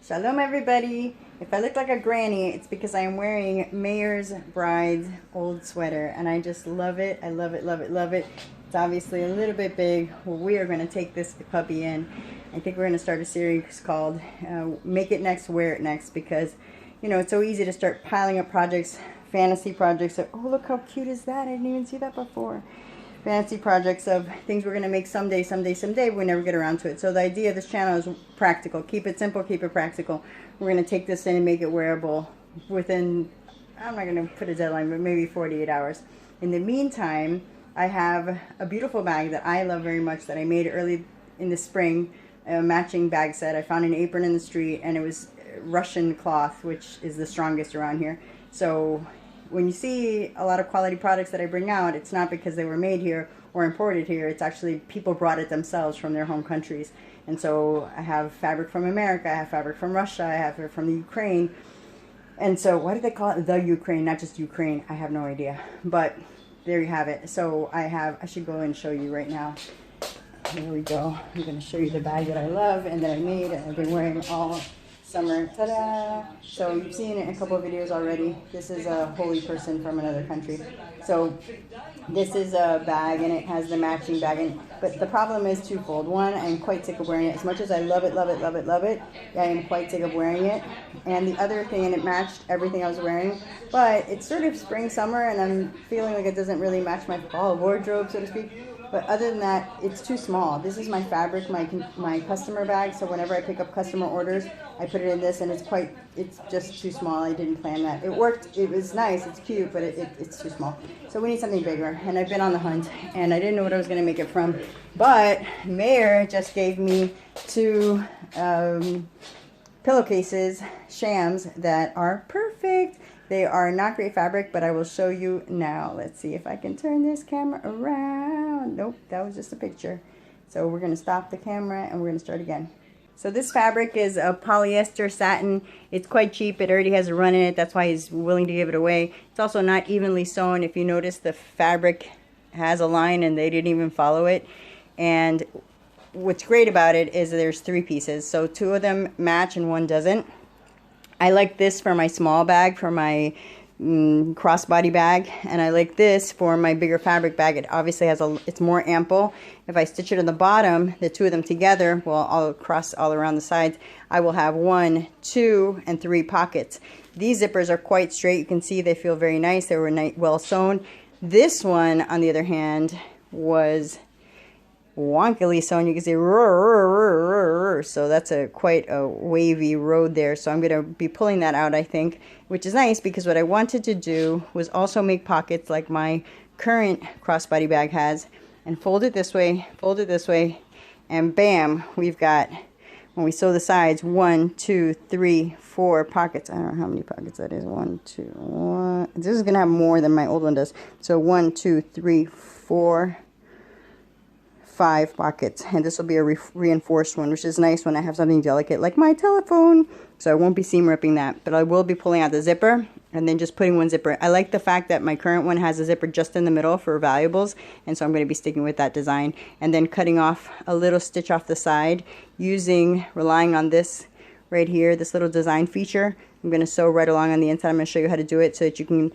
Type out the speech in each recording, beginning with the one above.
Shalom everybody. If I look like a granny, it's because I am wearing Mayor's Bride's old sweater and I just love it. I love it, love it, love it. It's obviously a little bit big. Well, we are going to take this puppy in. I think we're going to start a series called Make It Next, Wear It Next, because you know it's so easy to start piling up projects, fantasy projects. Oh, look how cute is that? I didn't even see that before. Fancy projects of things we're going to make someday, we never get around to it. So the idea of this channel is practical. Keep it simple, keep it practical. We're going to take this in and make it wearable within, I'm not going to put a deadline, but maybe 48 hours. In the meantime, I have a beautiful bag that I love very much that I made early in the spring, a matching bag set. I found an apron in the street and it was Russian cloth, which is the strongest around here. So when you see a lot of quality products that I bring out, it's not because they were made here or imported here. It's actually people brought it themselves from their home countries. And so I have fabric from America, I have fabric from Russia, I have it from the Ukraine. And so why did they call it the Ukraine, not just Ukraine? I have no idea. But there you have it. So I should go and show you right now. Here we go. I'm going to show you the bag that I love and that I made and I've been wearing all summer. Ta-da! So you've seen it in a couple of videos already. This is a holy person from another country. So this is a bag and it has the matching bag. But the problem is twofold. One, I'm quite sick of wearing it. As much as I love it, love it, love it, love it, I am quite sick of wearing it. And the other thing, and it matched everything I was wearing, but it's sort of spring, summer, and I'm feeling like it doesn't really match my fall wardrobe, so to speak. But other than that, it's too small. This is my fabric, my customer bag. So whenever I pick up customer orders, I put it in this, and it's just too small. I didn't plan that. It worked. It was nice. It's cute, but it's too small. So we need something bigger. And I've been on the hunt, and I didn't know what I was going to make it from. But Mayor just gave me two pillowcases, shams, that are perfect. They are not great fabric, but I will show you now. Let's see if I can turn this camera around. Nope, that was just a picture. So we're going to stop the camera and we're going to start again. So this fabric is a polyester satin. It's quite cheap. It already has a run in it. That's why he's willing to give it away. It's also not evenly sewn. If you notice, the fabric has a line and they didn't even follow it. And what's great about it is there's three pieces. So two of them match and one doesn't. I like this for my small bag, for my crossbody bag, and I like this for my bigger fabric bag. It obviously has it's more ample. If I stitch it on the bottom, the two of them together, well, all around the sides, I will have 1, 2, and 3 pockets. These zippers are quite straight. You can see they feel very nice. They were well sewn. This one, on the other hand, was wonkily sewn. You can see so that's quite a wavy road there. So I'm going to be pulling that out, I think, which is nice because what I wanted to do was also make pockets like my current crossbody bag has, and fold it this way, and bam, we've got, when we sew the sides, 1, 2, 3, 4 pockets. I don't know how many pockets that is. 1, 2, 1. This is going to have more than my old one does. So 1, 2, 3, 4, 5 pockets, and this will be a reinforced one, which is nice when I have something delicate like my telephone. So I won't be seam ripping that, but I will be pulling out the zipper and then just putting one zipper. I like the fact that my current one has a zipper just in the middle for valuables, and so I'm going to be sticking with that design, and then cutting off a little stitch off the side, relying on this right here, this little design feature. I'm going to sew right along on the inside. I'm going to show you how to do it so that you can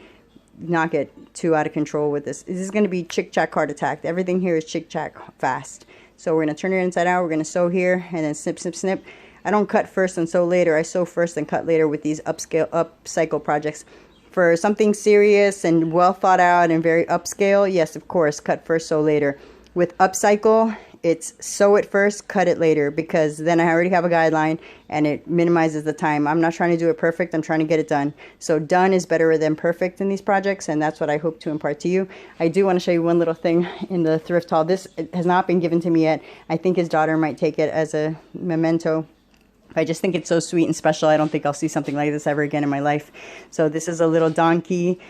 not get too out of control with this. This is going to be chick-chack heart attack. Everything here is chick-chack fast. So we're going to turn it inside out. We're going to sew here and then snip, snip, snip. I don't cut first and sew later. I sew first and cut later with these upcycle projects. For something serious and well thought out and very upscale, yes, of course, cut first, sew later. With upcycle, it's sew it first, cut it later, because then I already have a guideline and it minimizes the time. I'm not trying to do it perfect, I'm trying to get it done. So done is better than perfect in these projects, and that's what I hope to impart to you. I do want to show you one little thing in the thrift haul. This has not been given to me yet. I think his daughter might take it as a memento. I just think it's so sweet and special. I don't think I'll see something like this ever again in my life. So this is a little donkey,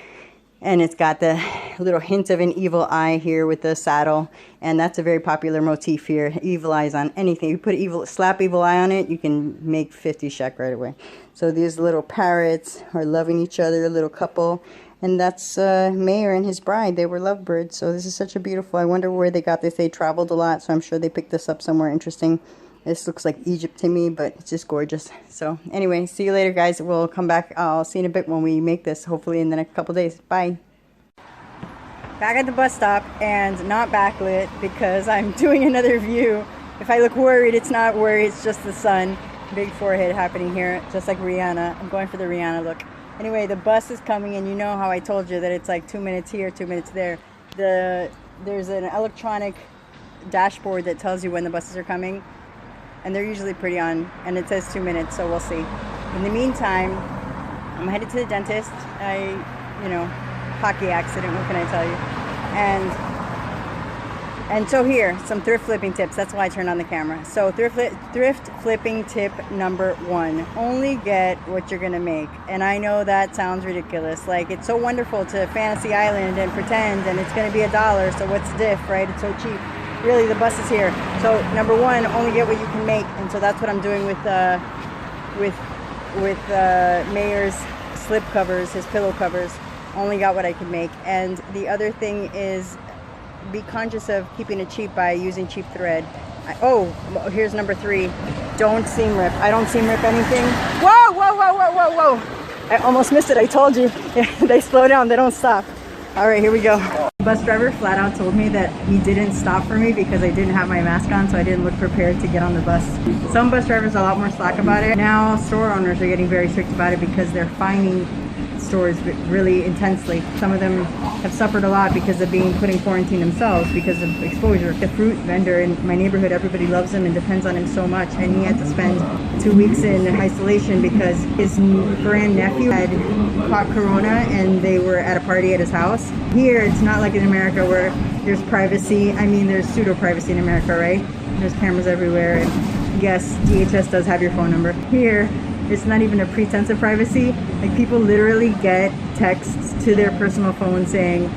and it's got the little hint of an evil eye here with the saddle, and that's a very popular motif here. Evil eyes on anything. You put slap evil eye on it, you can make 50 shek right away. So these little parrots are loving each other, a little couple, and that's Mayor and his bride. They were lovebirds. So this is such a beautiful. I wonder where they got this. They traveled a lot, so I'm sure they picked this up somewhere interesting. This looks like Egypt to me, but it's just gorgeous. So anyway, see you later, guys. We'll come back. I'll see you in a bit when we make this, hopefully in the next couple days. Bye. Back at the bus stop, and not backlit because I'm doing another view. If I look worried, it's not worried, it's just the sun. Big forehead happening here, just like Rihanna. I'm going for the Rihanna look. Anyway, the bus is coming, and you know how I told you that it's like 2 minutes here, 2 minutes there. There's an electronic dashboard that tells you when the buses are coming, and they're usually pretty on, and it says 2 minutes, so we'll see. In the meantime, I'm headed to the dentist. Hockey accident, what can I tell you? And so here, some thrift flipping tips. That's why I turned on the camera. So thrift flipping tip number 1. Only get what you're gonna make. And I know that sounds ridiculous. Like, it's so wonderful to Fantasy Island and pretend, and it's gonna be $1, so what's the diff, right? It's so cheap. Really, the bus is here. So number 1, only get what you can make. And so that's what I'm doing with Mayor's slip covers, his pillow covers. Only got what I could make. And the other thing is, be conscious of keeping it cheap by using cheap thread. Here's number 3. Don't seam rip. I don't seam rip anything. Whoa, whoa, whoa, whoa, whoa, whoa. I almost missed it. I told you. They slow down. They don't stop. All right, here we go. The bus driver flat out told me that he didn't stop for me because I didn't have my mask on, so I didn't look prepared to get on the bus. Some bus drivers are a lot more slack about it. Now store owners are getting very strict about it because they're fining stores really intensely. Some of them have suffered a lot because of put in quarantine themselves because of exposure. The fruit vendor in my neighborhood, everybody loves him and depends on him so much, and he had to spend 2 weeks in isolation because his grandnephew had caught corona and they were at a party at his house. Here, it's not like in America where there's privacy. I mean, there's pseudo privacy in America, right? There's cameras everywhere, and yes, DHS does have your phone number. Here, it's not even a pretense of privacy. Like, people literally get texts to their personal phone saying,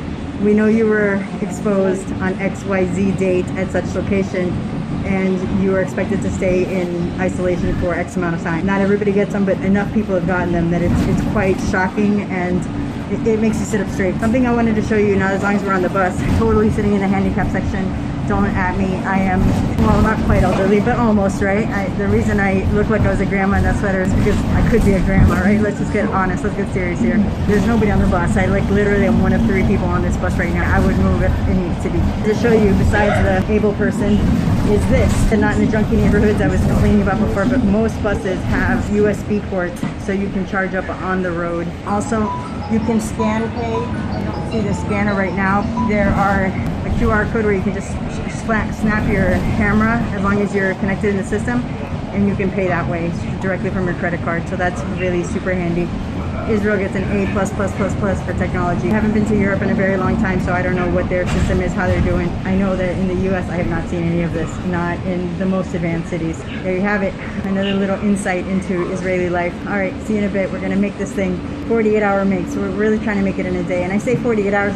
we know you were exposed on XYZ date at such location, and you are expected to stay in isolation for X amount of time. Not everybody gets them, but enough people have gotten them that it's quite shocking, and it makes you sit up straight. Something I wanted to show you now, as long as we're on the bus, totally sitting in the handicap section. Don't at me. I am, well, not quite elderly, but almost, right? The reason I look like I was a grandma in that sweater is because I could be a grandma, right? Let's just get honest. Let's get serious here. There's nobody on the bus. I literally am one of 3 people on this bus right now. I would move if it needs to be. To show you, besides the able person, is this. And not in the junky neighborhoods I was complaining about before, but most buses have USB ports so you can charge up on the road. Also, you can scan pay. I don't see the scanner right now. There are a QR code where you can just snap your camera as long as you're connected in the system, and you can pay that way directly from your credit card. So that's really super handy. Israel gets an A++++ for technology. I haven't been to Europe in a very long time, so I don't know what their system is, how they're doing. I know that in the US I have not seen any of this, not in the most advanced cities. There you have it, another little insight into Israeli life. All right, see you in a bit. We're gonna make this thing 48-hour make, so we're really trying to make it in a day. And I say 48 hours,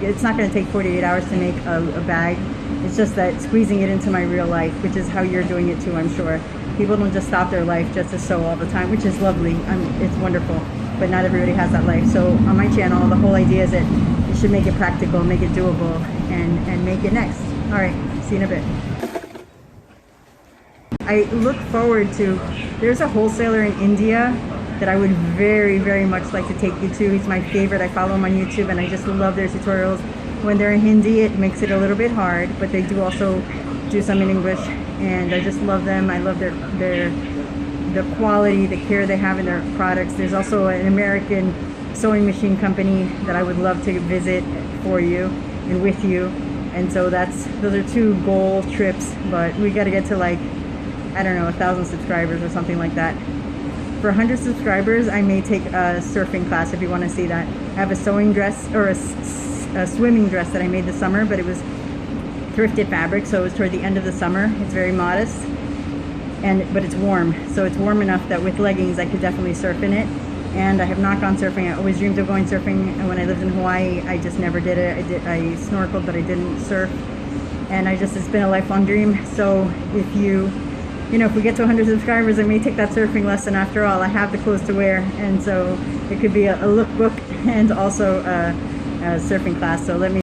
it's not gonna take 48 hours to make a bag. It's just that squeezing it into my real life, which is how you're doing it too, I'm sure. People don't just stop their life just to sew all the time, which is lovely. It's wonderful, but not everybody has that life. So on my channel, the whole idea is that you should make it practical, make it doable, and make it next. All right, see you in a bit. I look forward to, there's a wholesaler in India that I would very, very much like to take you to. He's my favorite. I follow him on YouTube, and I just love their tutorials. When they're in Hindi, it makes it a little bit hard, but they do also do some in English, and I just love them. I love the quality, the care they have in their products. There's also an American sewing machine company that I would love to visit for you and with you, and so those are 2 goal trips, but we got to get to, like, I don't know, 1,000 subscribers or something like that. For 100 subscribers, I may take a surfing class if you want to see that. I have a sewing dress, or a swimming dress that I made this summer, but it was thrifted fabric, so it was toward the end of the summer. It's very modest, but it's warm, so it's warm enough that with leggings I could definitely surf in it. And I have not gone surfing. I always dreamed of going surfing, and when I lived in Hawaii, I just never did it. I snorkeled, but I didn't surf, and it's been a lifelong dream. So if if we get to 100 subscribers, I may take that surfing lesson. After all, I have the clothes to wear, and so it could be a lookbook and also a surfing class. So let me